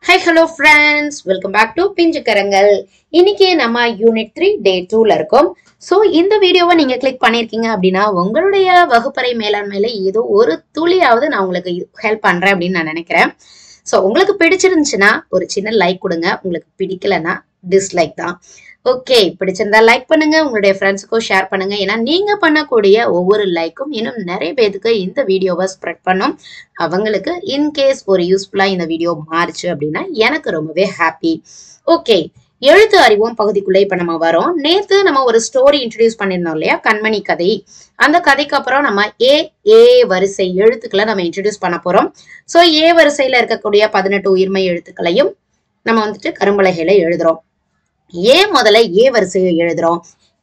Hi, hello friends. Welcome back to பிஞ்சு கரங்கள். இன்னைக்கு நம்ம யூனிட் 3 டே 2ல இருக்கோம். சோ இந்த வீடியோவை நீங்க கிளிக் பண்ணிருக்கீங்க அப்படின்னா உங்களுடைய வகுப்பறை மேலாண்மையில ஏதோ ஒரு துளியாவது நான் உங்களுக்கு ஹெல்ப் பண்றேன் அப்படின்னு நான் நினைக்கிறேன். சோ உங்களுக்கு பிடிச்சிருந்துச்சுன்னா ஒரு சின்ன லைக் கொடுங்க. உங்களுக்கு பிடிக்கலன்னா டிஸ்லைக் தான். ஓகே, பிடிச்சிருந்தா லைக் பண்ணுங்க, உங்களுடைய ஃப்ரெண்ட்ஸுக்கும் ஷேர் பண்ணுங்க. ஏன்னா நீங்க பண்ணக்கூடிய ஒவ்வொரு லைக்கும் இன்னும் நிறைய பேருக்கு இந்த வீடியோவை ஸ்ப்ரெட் பண்ணும். அவங்களுக்கு இன்கேஸ் ஒரு யூஸ்ஃபுல்லா இந்த வீடியோ மாறுச்சு அப்படின்னா எனக்கு ரொம்பவே ஹாப்பி. ஓகே, எழுத்து அறிவோம் பகுதிக்குள்ள இப்ப நம்ம வரோம். நேத்து நம்ம ஒரு ஸ்டோரி இன்ட்ரடியூஸ் பண்ணிருந்தோம் இல்லையா, கண்மணி கதை. அந்த கதைக்கு அப்புறம் நம்ம ஏ வரிசை எழுத்துக்களை நம்ம இன்ட்ரடியூஸ் பண்ண போறோம். சோ ஏ வரிசையில இருக்கக்கூடிய 18 உயிர்மை எழுத்துக்களையும் நம்ம கரும்பலகையில எழுதுறோம். முதல்ல ஏ வரிசையை எழுதுறோம்.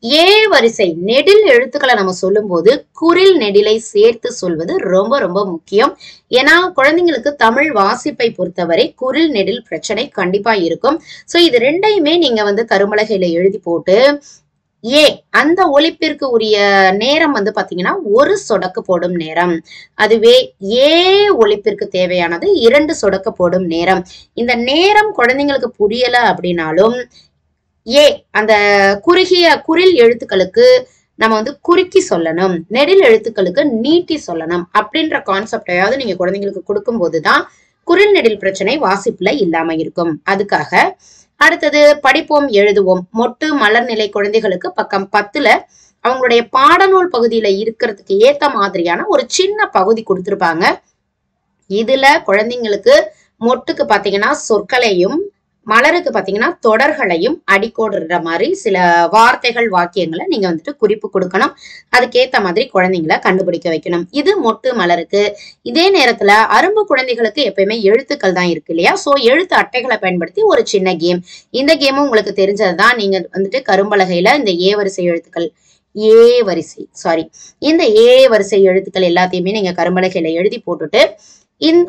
ஏ வரிசை நெடில் எழுத்துக்களை நம்ம சொல்லும் போது குறில் நெடிலை சேர்த்து சொல்வது ரொம்ப ரொம்ப முக்கியம். ஏன்னா குழந்தைங்களுக்கு தமிழ் வாசிப்பை பொறுத்தவரை குறில் நெடில் பிரச்சனை கண்டிப்பா இருக்கும். சோ இது ரெண்டையுமே நீங்க கரும்பலகையில எழுதி போட்டு அந்த ஒலிப்பிற்கு உரிய நேரம் பாத்தீங்கன்னா ஒரு சொடக்கு போடும் நேரம். அதுவே ஒலிப்பிற்கு தேவையானது 2 சொடக்கு போடும் நேரம். இந்த நேரம் குழந்தைங்களுக்கு புரியல அப்படின்னாலும் அந்த குறுகிய குறில் எழுத்துக்களுக்கு நம்ம குறுக்கி சொல்லணும், நெடில் எழுத்துக்களுக்கு நீட்டி சொல்லணும் அப்படின்ற கான்செப்டையாவது நீங்க குழந்தைங்களுக்கு கொடுக்கும் போதுதான் குறில் நெடில் பிரச்சனை வாசிப்புல இல்லாம இருக்கும். அதுக்காக அடுத்தது படிப்போம் எழுதுவோம். மொட்டு மலர் நிலை குழந்தைகளுக்கு பக்கம் 10ல அவங்களுடைய பாடநூல் பகுதியில இருக்கிறதுக்கு ஏத்த மாதிரியான ஒரு சின்ன பகுதி கொடுத்திருப்பாங்க. இதுல குழந்தைங்களுக்கு மொட்டுக்கு பாத்தீங்கன்னா சொற்களையும், மலருக்கு பாத்தீங்கன்னா தொடர்களையும் அடிக்கோடுற மாதிரி சில வார்த்தைகள் வாக்கியங்களை நீங்க குறிப்பு கொடுக்கணும். அதுக்கேத்த மாதிரி குழந்தைங்களை கண்டுபிடிக்க வைக்கணும். இது மொட்டு மலருக்கு. இதே நேரத்துல அரும்பு குழந்தைகளுக்கு எப்பயுமே எழுத்துக்கள் தான் இருக்கு இல்லையா. சோ எழுத்து அட்டைகளை பயன்படுத்தி ஒரு சின்ன கேம். இந்த கேமும் உங்களுக்கு தெரிஞ்சதுதான். நீங்க கரும்பலகையில இந்த வரிசை எழுத்துக்கள் இந்த வரிசை எழுத்துக்கள் எல்லாத்தையுமே நீங்க கரும்பலகையில எழுதி போட்டுட்டு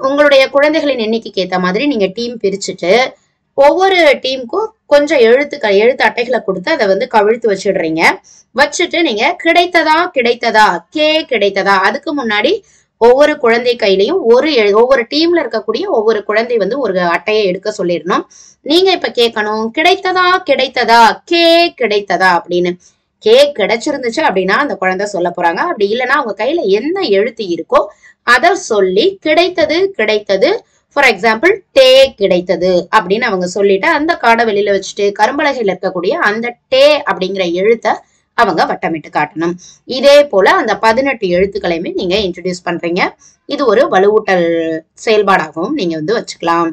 உங்களுடைய குழந்தைகளின் எண்ணிக்கைக்கு ஏத்த மாதிரி நீங்க டீம் பிரிச்சுட்டு ஒவ்வொரு டீமுக்கும் கொஞ்சம் எழுத்து அட்டைகளை கொடுத்து அதை கவிழ்த்து வச்சிடுறீங்க. வச்சுட்டு நீங்க கிடைத்ததா கிடைத்ததா அதுக்கு முன்னாடி ஒவ்வொரு குழந்தை கையிலையும் ஒவ்வொரு டீம்ல இருக்கக்கூடிய ஒவ்வொரு குழந்தை ஒரு அட்டையை எடுக்க சொல்லிடணும். நீங்க இப்ப கேட்கணும், கிடைத்ததா கிடைத்ததா அப்படின்னு. கிடைச்சிருந்துச்சு அப்படின்னா அந்த குழந்தை சொல்ல போறாங்க. அப்படி இல்லைன்னா அவங்க கையில என்ன எழுத்து இருக்கோ அதை சொல்லி கிடைத்தது ஃபார் எக்ஸாம்பிள் கிடைத்தது அப்படின்னு அவங்க சொல்லிட்டு அந்த கார்டை வெளியில வச்சுட்டு கரும்பலகையில இருக்கக்கூடிய அந்த அப்படிங்கிற எழுத்தை அவங்க வட்டமிட்டு காட்டணும். இதே போல அந்த 18 எழுத்துக்களையுமே நீங்க இன்ட்ரடியூஸ் பண்றீங்க. இது ஒரு வலுவூட்டல் செயல்பாடாகவும் நீங்க வச்சுக்கலாம்.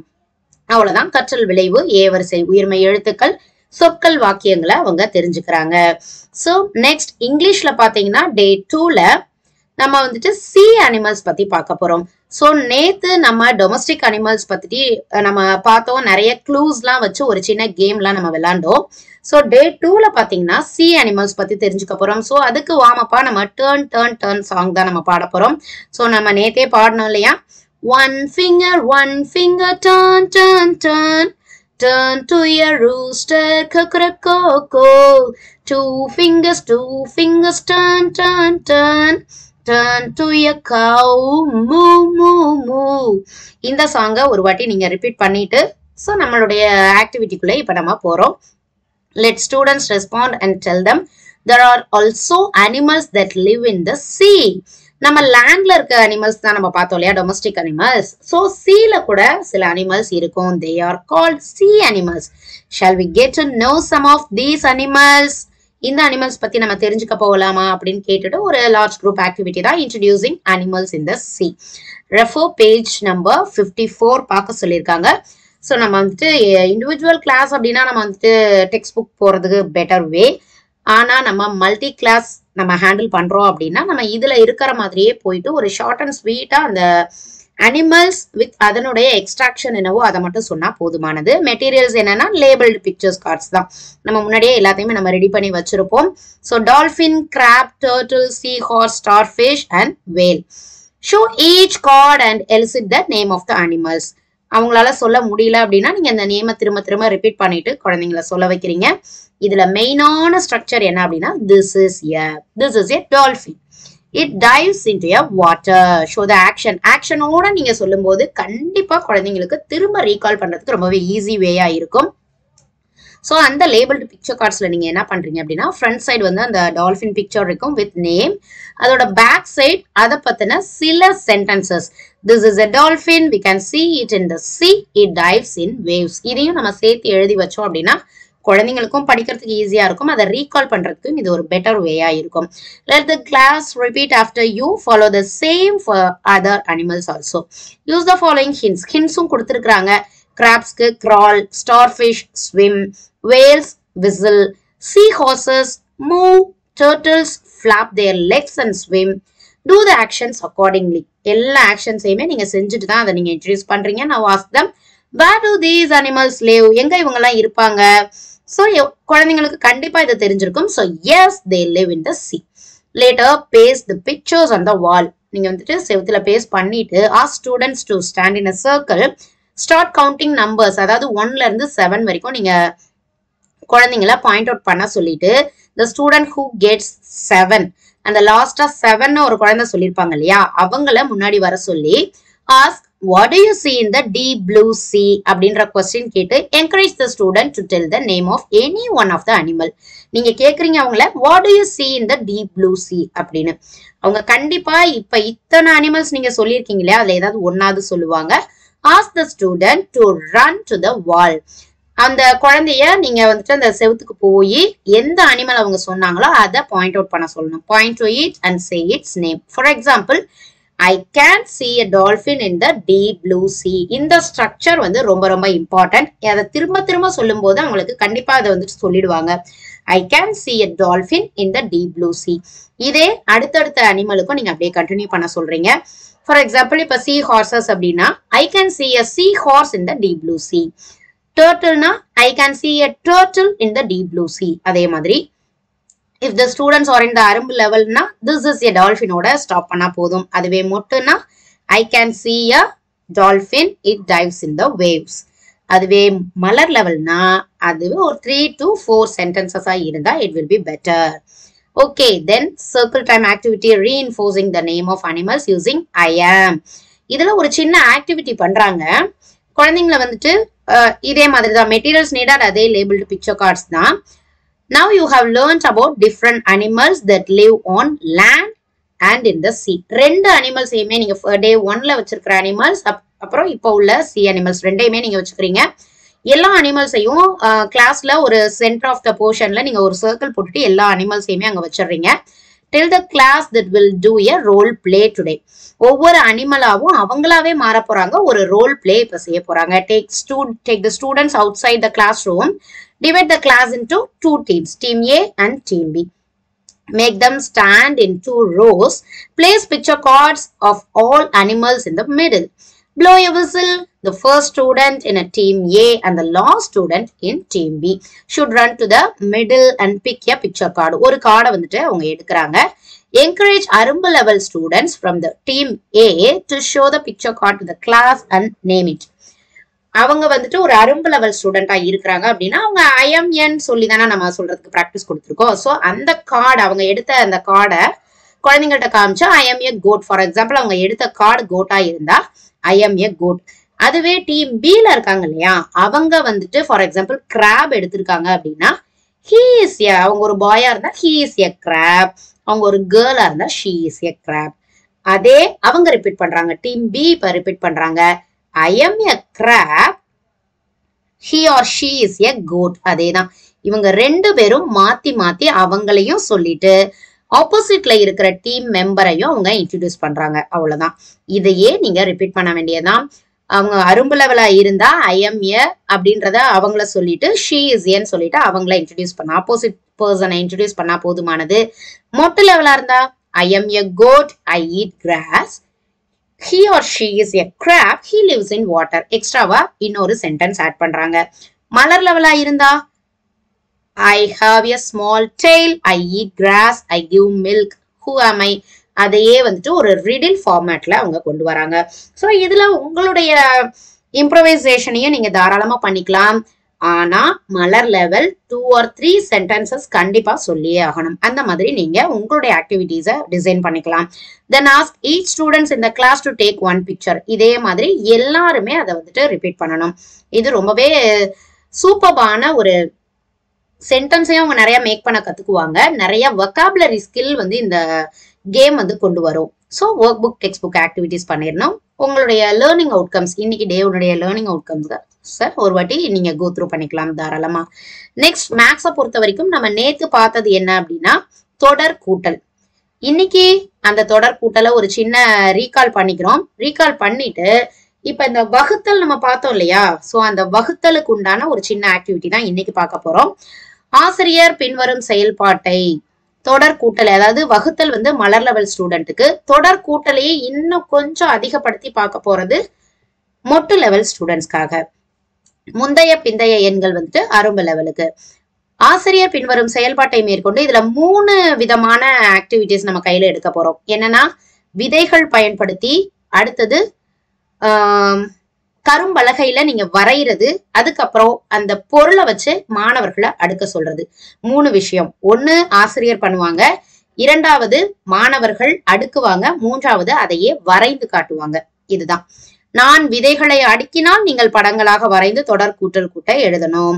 அவ்வளவுதான். கற்றல் விளைவு வரிசை உயிர்மை எழுத்துக்கள், சொற்கள், வாக்கியங்களை அவங்க தெரிஞ்சுக்கிறாங்க. சோ நெக்ஸ்ட் இங்கிலீஷ்ல பாத்தீங்கன்னா டே 2ல நம்ம சி அனிமல்ஸ் பத்தி பார்க்க போறோம். சோ நேத்து நம்ம டொமஸ்டிக் அனிமல்ஸ் பத்தி நம்ம பார்த்தோம். நிறைய க்ளூஸ் எல்லாம் வச்சு ஒரு சின்ன கேம் எல்லாம் நம்ம விளையாண்டோம். சோ டே 2ல பாத்தீங்கன்னா சி அனிமல்ஸ் பத்தி தெரிஞ்சுக்க போறோம். சோ அதுக்கு வார்மப்பா நம்ம டர்ன் சாங் தான் நம்ம பாட போறோம். சோ நம்ம நேத்தே பாடணும் இல்லையா, one finger turn to a rooster cock-a-cock-o, two fingers turn to a cow moo. இந்த சாங்க ஒரு வாட்டி நீங்க ரிப்பீட் பண்ணிட்டு சோ நம்மளுடைய ஆக்டிவிட்டிக்குள்ள இப்ப நம்ம போறோம். Let students respond and tell them there are also animals that live in the sea. நம்ம லேண்ட்ல இருக்க அனிமல்ஸ் தான் நம்ம பார்த்தோம் இல்லையா, டொமஸ்டிக் அனிமல்ஸ். சோ சீல கூட சில அனிமல்ஸ் இருக்கும். They are called sea animals. Shall we get to know some of these animals? இந்த அனிமல்ஸ் பத்தி நம்ம தெரிஞ்சுக்க போகலாமா அப்படின்னு கேட்டுட்டு ஒரு லார்ஜ் குரூப் ஆக்டிவிட்டி தான் இன்ட்ரோடியூசிங் அனிமல்ஸ் இன் த சி. ரெஃபர் பேஜ் நம்பர் 54 பார்க்க சொல்லியிருக்காங்க. ஸோ நம்ம இண்டிவிஜுவல் கிளாஸ் அப்படின்னா நம்ம டெக்ஸ்ட் புக் போறதுக்கு பெட்டர் வே. ஆனா நம்ம மல்டி கிளாஸ் நம்ம ஹேண்டில் பண்றோம் அப்படின்னா நம்ம இதுல இருக்கிற மாதிரியே போயிட்டு ஒரு ஷார்ட் அண்ட் ஸ்வீட்டா அந்த அனிமல்ஸ் வித் அதனுடைய எக்ஸ்ட்ராக்ஷன் என்னவோ அதை மட்டும் சொன்னா போதுமானது. மெட்டீரியல்ஸ் என்னன்னா லேபிள்டு பிக்சர்ஸ் கார்ட்ஸ் தான். நம்ம முன்னாடியே எல்லாத்தையுமே நம்ம ரெடி பண்ணி வச்சிருப்போம். So dolphin, crab, turtle, seahorse, starfish and whale. Show each card and elicit the name of the animals. அவங்களால சொல்ல முடியல அப்படின்னா நீங்க அந்த நேமை திரும்ப ரிப்பீட் பண்ணிட்டு குழந்தைங்களை சொல்ல வைக்கிறீங்க. இதுல மெயினான ஸ்ட்ரக்சர் என்ன அப்படின்னா this is a dolphin. It dives into a water. Show the action. Action ஓட நீங்க சொல்லும்போது கண்டிப்பா குழந்தைங்களுக்கு திரும்ப ரீகால் பண்றதுக்கு ரொம்பவே ஈஸி வேயா இருக்கும். ஸோ அந்த லேபிள்டு பிக்சர் கார்ட்ஸ்ல நீங்க என்ன பண்றீங்க அப்படின்னா ஃப்ரண்ட் சைடு வந்து அந்த டால்ஃபின் பிக்சர் இருக்கும் வித் நேம். அதோட பேக் சைடு அதை பத்தின சில sentences. This is a dolphin, we can see it in the sea, it dives in waves. இதையும் நம்ம சேர்த்து எழுதி வச்சோம் அப்படின்னா குழந்தைங்களுக்கும் படிக்கிறதுக்கு ஈஸியா இருக்கும். அதை ரீகால் பண்றதுக்கும் இது ஒரு பெட்டர் வேயா இருக்கும். Let the class repeat after you. Follow the same for other animals also. Use the following hints. Hintsum கொடுத்திருக்காங்க. Crabsக்கு crawl, starfish swim, whales whistle, seahorses move, turtles flap their legs and swim. Do the actions accordingly. எல்லா ஆக்ஷன்ஸையுமே நீங்க செஞ்சுட்டு தான் அதை நீங்க introduce பண்றீங்க. Now ask them, where do these animals live? எங்க இவங்க எல்லாம் இருப்பாங்க? So குழந்தைங்களுக்கு கண்டிப்பா இது தெரிஞ்சிருக்கும். So yes, they live in the sea. Later paste the pictures on the wall. நீங்க வந்துட்டு செவுத்துல பேஸ்ட் பண்ணிட்டு ask students to stand in a circle. Start counting numbers. அதாவது 1ல இருந்து 7 வரைக்கும் நீங்க குழந்தைங்கள பாயிண்ட் அவுட் பண்ண சொல்லிட்டு the student who gets 7 அந்த லாஸ்டா 7 ஒரு குழந்தை சொல்லிருப்பாங்க இல்லையா, அவங்கள முன்னாடி வர சொல்லி ask what do you see in the deep blue sea அப்படின்ற கொஸ்டின் கேட்டு encourage the student to tell the name of any one of the animal. நீங்க கேக்குறீங்க அவங்கள what do you see in the deep blue sea அப்படின்னு. அவங்க கண்டிப்பா இப்ப இத்தனை அனிமல்ஸ் நீங்க சொல்லியிருக்கீங்க இல்லையா, அதுல ஏதாவது ஒன்னாவது சொல்லுவாங்க. Ask the student to run to the wall. அந்த குழந்தைய நீங்க வந்துட்டு அந்த செவுத்துக்கு போய் எந்த அனிமல் அவங்க சொன்னாங்களோ அதை பாயிண்ட் அவுட் பண்ண சொல்லணும். Point to it and say its name. For example, I can see a dolphin in the deep blue sea. இந்த ஸ்ட்ரக்சர் வந்து ரொம்ப ரொம்ப இம்பார்ட்டன்ட். அதை திரும்ப திரும்ப சொல்லும் போது அவங்களுக்கு கண்டிப்பா அதை வந்துட்டு சொல்லிடுவாங்க. I can see a dolphin in the deep blue sea. இதே அடுத்தடுத்த அனிமலுக்கும் நீங்க அப்படியே கண்டினியூ பண்ண சொல்றீங்க. For example, இப்ப sea horses அப்படின்னா I can see a sea horse in the deep blue sea. Turtle na I can see a turtle in the deep blue sea. அதே மாதிரி if the students are in the அரும்பு level na this is a dolphin ஓட stop பண்ணா போதும். அதுவே மொட்டுனா I can see a dolphin, it dives in the waves. அதுவே மலர் லெவல்னா அதுவே ஒரு 3 to 4 sentences இருந்தா it will be better. Okay, then circle time activity reinforcing the name of animals using I am. இதுல ஒரு சின்ன ஆக்டிவிட்டி பண்றாங்க. குழந்தைங்களை வந்துட்டு இதே மாதிரி தான் மெட்டீரியல்ஸ் நீடட் அதே லேபிள்டு பிக்சர் கார்ட்ஸ் தான். Now you have learned about different animals that live on land and in the sea. ரெண்டு அனிமல்ஸையுமே நீங்க டே 1ல வச்சிருக்கிற அனிமல்ஸ் அப்புறம் இப்போ உள்ள சி அனிமல்ஸ் ரெண்டையுமே நீங்க வச்சுக்கிறீங்க. எல்லா அனிமல்ஸையும் கிளாஸ்ல ஒரு சென்டர் ஆஃப் த போர்ஷன்ல நீங்க ஒரு சர்க்கிள் போட்டுட்டு எல்லா அனிமல்ஸையுமே அங்க வச்சிடுறீங்க. Tell the class that will do a role play today. ஒவ்வொரு அனிமலாவும் அவங்களாவே மாற போறாங்க. ஒரு ரோல் பிளே இப்ப செய்ய போறாங்க. Take the students outside the classroom. Divide the class into 2 teams, team A and team B. Make them stand in 2 rows. Place picture cards of all animals in the middle. Blow a whistle. The first student in a team A and the last student in team B should run to the middle and pick a picture card. ஒரு கார்டை வந்துட்டு அவங்க எடுக்கிறாங்க. Encourage அரும்பு level students from the team A to show the picture card to the class and name it. அவங்க வந்துட்டு ஒரு அரும்பு லெவல் ஸ்டூடெண்டா இருக்கிறாங்க அப்படின்னா அவங்க IMN சொல்லி தானே நம்ம சொல்றதுக்கு ப்ராக்டிஸ் கொடுத்துருக்கோம். ஸோ அந்த கார்டு அவங்க எடுத்த அந்த கார்டை குழந்தைங்கள்ட்ட காமிச்சா I am a goat. For example அவங்க எடுத்த கார்டு கோட்டா இருந்தா I am a goat. அதுவே டீம் பில இருக்காங்க இல்லையா, அவங்க வந்துட்டு ஃபார் எக்ஸாம்பிள் கிராப் எடுத்திருக்காங்க அப்படின்னா he is a, அவங்க ஒரு பாயா இருந்தா he is a crab, அவங்க ஒரு கேர்ளா இருந்தா she is a crab. அதே அவங்க ரிப்பீட் பண்றாங்க, டீம் பி இப்ப ரிப்பீட் பண்றாங்க I am a crab, he or she is a goat. அதேதான் இவங்க ரெண்டு பேரும் மாத்தி மாத்தி அவங்களையும் சொல்லிட்டு ஆப்போசிட்ல இருக்கிற டீம் மெம்பரையும் அவங்க இன்ட்ரோடியூஸ் பண்றாங்க. அவ்வளவுதான். இதையே நீங்க ரிப்பீட் பண்ண வேண்டியதான். அவங்க அரும்பு லெவலா இருந்தா I am a அப்படின்றத அவங்கள சொல்லிட்டு she is a சொல்லிட்டு அவங்கள இன்ட்ரோடியூஸ் பண்ண ஆப்போசிட் பர்சனை இன்ட்ரோடியூஸ் பண்ணா போதுமானது. மொட்டு லெவலா இருந்தா I am a goat, I eat grass, he or she is a crab, he lives in water. எக்ஸ்ட்ராவா இன்னொரு சென்டென்ஸ் ஆட் பண்றாங்க. மலர் லெவலா இருந்தா I have a small tail, I eat grass, I give milk, who am I? அதையே வந்துட்டு ஒரு riddle ஃபார்மேட்ல அவங்க கொண்டு வராங்க. ஸோ இதுல உங்களுடைய இம்ப்ரவைசேஷனையும் நீங்க தாராளமா பண்ணிக்கலாம். ஆனா மலர் லெவல் 2 or 3 சென்டென்சஸ் கண்டிப்பா சொல்லியே ஆகணும். அந்த மாதிரி நீங்க உங்களுடைய ஆக்டிவிட்டிஸை டிசைன் பண்ணிக்கலாம். தென் ஆஸ்க் ஈச் ஸ்டூடெண்ட்ஸ் இந்த கிளாஸ் டு டேக் 1 பிக்சர். இதே மாதிரி எல்லாருமே அதை வந்துட்டு ரிப்பீட் பண்ணணும். இது ரொம்பவே சூப்பர்பான ஒரு சென்டென்ஸையும் அவங்க நிறைய மேக் பண்ண கத்துக்குவாங்க. நிறைய வொக்காபுலரி ஸ்கில் வந்து இந்த கேம் வந்து கொண்டு வரும். So work book text book activities பண்ணிடணும். உங்களுடைய லேர்னிங் அவுட்கம்ஸ் இன்னைக்கு டேவுடைய லேர்னிங் அவுட்கம்ஸ் சார் ஒரு வாட்டி நீங்க கோ த்ரூ பண்ணிக்கலாம் தாராளமா. நெக்ஸ்ட் மேக்ஸை பொறுத்த வரைக்கும் நம்ம நேத்து பார்த்தது என்ன அப்படின்னா தொடர் கூட்டல். இன்னைக்கு அந்த தொடர் கூட்டலை ஒரு சின்ன ரீகால் பண்ணிக்கிறோம். ரீகால் பண்ணிட்டு இப்ப இந்த வகுத்தல் நம்ம பார்த்தோம் இல்லையா, சோ அந்த வகுத்தலுக்கு உண்டான ஒரு சின்ன ஆக்டிவிட்டி தான் இன்னைக்கு பார்க்க போறோம். ஆசிரியர் பின்வரும் செயல்பாட்டை தொடர் கூட்டல், அதாவது வகுத்தல் வந்து மலர் லெவல் ஸ்டூடெண்ட்டுக்கு, தொடர் கூட்டலையே இன்னும் கொஞ்சம் அதிகப்படுத்தி பார்க்க போறது மொட்டு லெவல் ஸ்டூடெண்ட்ஸ்க்காக. முந்தைய பிந்தைய எண்கள் வந்துட்டு அரும்பு லெவலுக்கு. ஆசிரியர் பின்வரும் செயல்பாட்டை மேற்கொண்டு இதுல 3 விதமான ஆக்டிவிட்டிஸ் நம்ம கையில எடுக்க போறோம். என்னன்னா விதைகள் பயன்படுத்தி, அடுத்தது கரும்பலகையில நீங்க வரைகிறது, அதுக்கப்புறம் அந்த பொருளை வச்சு மாணவர்களை அடுக்க சொல்றது. 3 விஷயம். 1 ஆசிரியர் பண்ணுவாங்க, 2வது மாணவர்கள் அடுக்குவாங்க, 3வது அதையே வரைந்து காட்டுவாங்க. இதுதான். நான் விதைகளை அடுக்கினால் நீங்கள் படங்களாக வரைந்து தொடர் கூட்டல் கூட்டை எழுதணும்.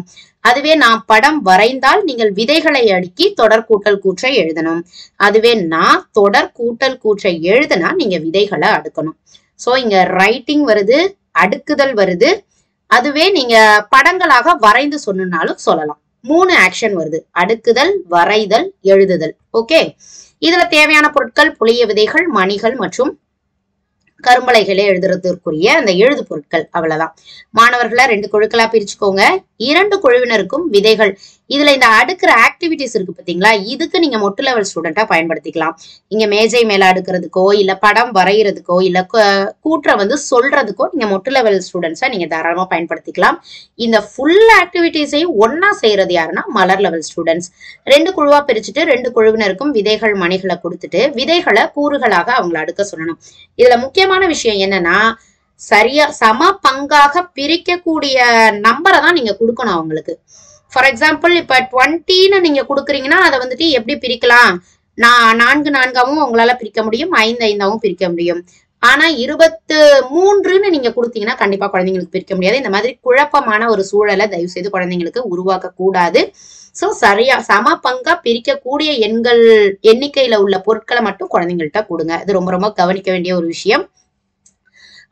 அதுவே நான் படம் வரைந்தால் நீங்கள் விதைகளை அடுக்கி தொடர் கூட்டல் கூற்றை எழுதணும். அதுவே நான் தொடர் கூட்டல் கூற்றை எழுதுனா நீங்க விதைகளை அடுக்கணும். சோ இங்க ரைட்டிங் வருது, அடுக்குதல் வருது. அதுவே நீங்க படங்களாக வரைந்து சொன்னாலும் சொல்லலாம். 3 ஆக்ஷன் வருது: அடுக்குதல், வரைதல், எழுதுதல். ஓகே, இதுல தேவையான பொருட்கள் புளிய விதைகள், மணிகள் மற்றும் கரும்பலைகளை எழுதுறதுக்குரிய அந்த எழுது பொருட்கள். அவ்வளவுதான். மாணவர்களை 2 குழுக்களா பிரிச்சுக்கோங்க. 2 குழுவினருக்கும் விதைகள். இதுல இந்த அடுக்கிற ஆக்டிவிட்டிஸ் இருக்கு பாத்தீங்களா, இதுக்கு நீங்க மொட்டு லெவல் ஸ்டூடெண்டா பயன்படுத்திக்கலாம். இங்க மேஜை மேல அடுக்கிறதுக்கோ, இல்ல படம் வரைகிறதுக்கோ, இல்ல கூற்ற வந்து சொல்றதுக்கோ நீங்க மொட்டு லெவல் ஸ்டூடெண்ட்ஸா நீங்க தாராளமா பயன்படுத்திக்கலாம். இந்த ஃபுல் ஆக்டிவிட்டிஸையும் ஒன்னா செய்யறது யாருன்னா மலர் லெவல் ஸ்டூடெண்ட்ஸ். 2 குழுவா பிரிச்சுட்டு 2 குழுவினருக்கும் விதைகள், மணிகளை கொடுத்துட்டு விதைகளை கூறுகளாக அவங்களை அடுக்க சொல்லணும். இதுல முக்கியமான விஷயம் என்னன்னா சரியா சம பங்காக பிரிக்கக்கூடிய நம்பரை தான் நீங்க கொடுக்கணும் அவங்களுக்கு. ஃபார் எக்ஸாம்பிள் இப்ப 20ன்னு நீங்க கொடுக்குறீங்கன்னா அதை வந்துட்டு எப்படி பிரிக்கலாம், 4 4ஆவும் உங்களால பிரிக்க முடியும், 5 5ஆவும் பிரிக்க முடியும். ஆனா 23ன்னு நீங்க கொடுத்தீங்கன்னா கண்டிப்பா குழந்தைங்களுக்கு பிரிக்க முடியாது. இந்த மாதிரி குழப்பமான ஒரு சூழலை தயவு செய்து குழந்தைங்களுக்கு உருவாக்க கூடாது. சோ சரியா சம பங்கா பிரிக்கக்கூடிய எண்ணிக்கையில உள்ள பொருட்களை மட்டும் குழந்தைங்கள்ட்ட கொடுங்க. இது ரொம்ப ரொம்ப கவனிக்க வேண்டிய ஒரு விஷயம்.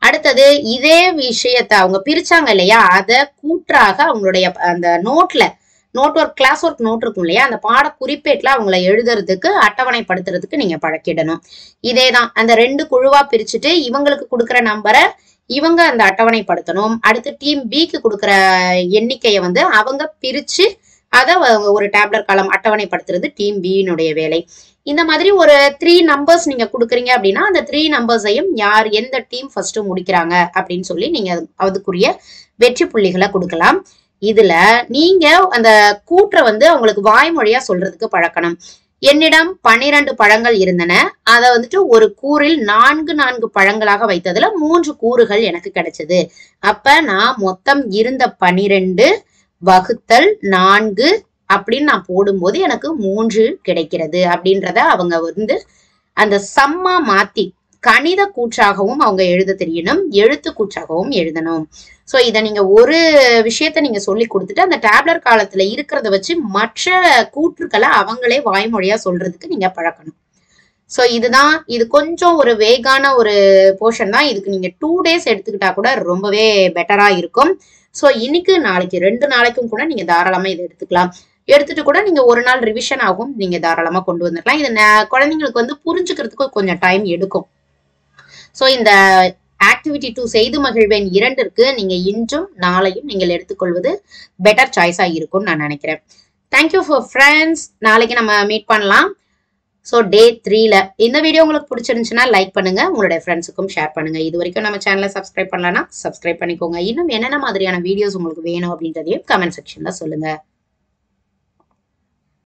அடுத்தது இதே விஷயத்த அவங்க பிரிச்சாங்க இல்லையா, அத கூற்றாக அவங்களுடைய அந்த note work, class work note இருக்கும் இல்லையா, அந்த பாட குறிப்பேட்ல அவங்கள எழுதுறதுக்கு அட்டவணைப்படுத்துறதுக்கு நீங்க பழக்கிடணும். இதேதான் அந்த 2 குழுவா பிரிச்சுட்டு இவங்களுக்கு கொடுக்குற நம்பரை இவங்க அந்த அட்டவணைப்படுத்தணும். அடுத்து டீம் பிக்கு கொடுக்குற எண்ணிக்கையை வந்து அவங்க பிரிச்சு அதை ஒரு டேப்லர் காலம் அட்டவணைப்படுத்துறது டீம் பியினுடைய வேலை. இந்த மாதிரி ஒரு 3 நம்பர்ஸ் நீங்க கொடுக்குறீங்க அப்படின்னா அந்த 3 நம்பர்ஸையும் யார் எந்த டீம் ஃபர்ஸ்ட் முடிக்கிறாங்க அப்படின்னு சொல்லி நீங்க அதுக்குரிய வெற்றி புள்ளிகளை கொடுக்கலாம். இதுல நீங்க அந்த கூற்றை வந்து அவங்களுக்கு வாய்மொழியா சொல்றதுக்கு பழக்கணும். என்னிடம் 12 பழங்கள் இருந்தன, அதை வந்துட்டு ஒரு கூறில் 4 பழங்களாக வைத்ததுல 3 கூறுகள் எனக்கு கிடைச்சது. அப்ப நான் மொத்தம் இருந்த 12 வகுத்தல் 4 அப்படின்னு நான் போடும்போது எனக்கு 3 கிடைக்கிறது அப்படின்றத அவங்க வந்து அந்த சம்மா மாத்தி கணித கூற்றாகவும் அவங்க எழுத தெரியணும், எழுத்து கூற்றாகவும் எழுதணும். சோ இதை நீங்க ஒரு விஷயத்த நீங்க சொல்லி கொடுத்துட்டு அந்த டேப்லர் காலத்துல இருக்கிறத வச்சு மற்ற கூற்றுக்களை அவங்களே வாய்மொழியா சொல்றதுக்கு நீங்க பழக்கணும். சோ இது கொஞ்சம் ஒரு வேகான ஒரு போர்ஷன் தான். இதுக்கு நீங்க 2 days எடுத்துக்கிட்டா கூட ரொம்பவே பெட்டரா இருக்கும். சோ இன்னைக்கு நாளைக்கு 2 நாளைக்கும் கூட நீங்க தாராளமா இதை எடுத்துட்டு கூட நீங்க ஒரு நாள் ரிவிஷன் ஆகும், நீங்க தாராளமா கொண்டு வந்துடலாம். இது குழந்தைங்களுக்கு வந்து புரிஞ்சுக்கிறதுக்கு கொஞ்சம் டைம் எடுக்கும். சோ இந்த ஆக்டிவிட்டி 2 செய்து மகிழ்வேன் 2ற்கு நீங்க இன்றும் நாளையும் நீங்கள் எடுத்துக்கொள்வது பெட்டர் சாய்ஸா இருக்கும்னு நான் நினைக்கிறேன். Thank you for friends. நாளைக்கு நம்ம மீட் பண்ணலாம். சோ டே 3ல இந்த வீடியோ உங்களுக்கு பிடிச்சிருந்துச்சுன்னா லைக் பண்ணுங்க, உங்களுடைய ஃப்ரெண்ட்ஸுக்கும் ஷேர் பண்ணுங்க. இது வரைக்கும் நம்ம சேனலை சப்ஸ்கிரைப் பண்ணலன்னா சப்ஸ்கிரைப் பண்ணிக்கோங்க. இன்னும் என்னென்ன மாதிரியான வீடியோஸ் உங்களுக்கு வேணும் அப்படின்றதையும் கமெண்ட் செக்ஷன்ல சொல்லுங்க.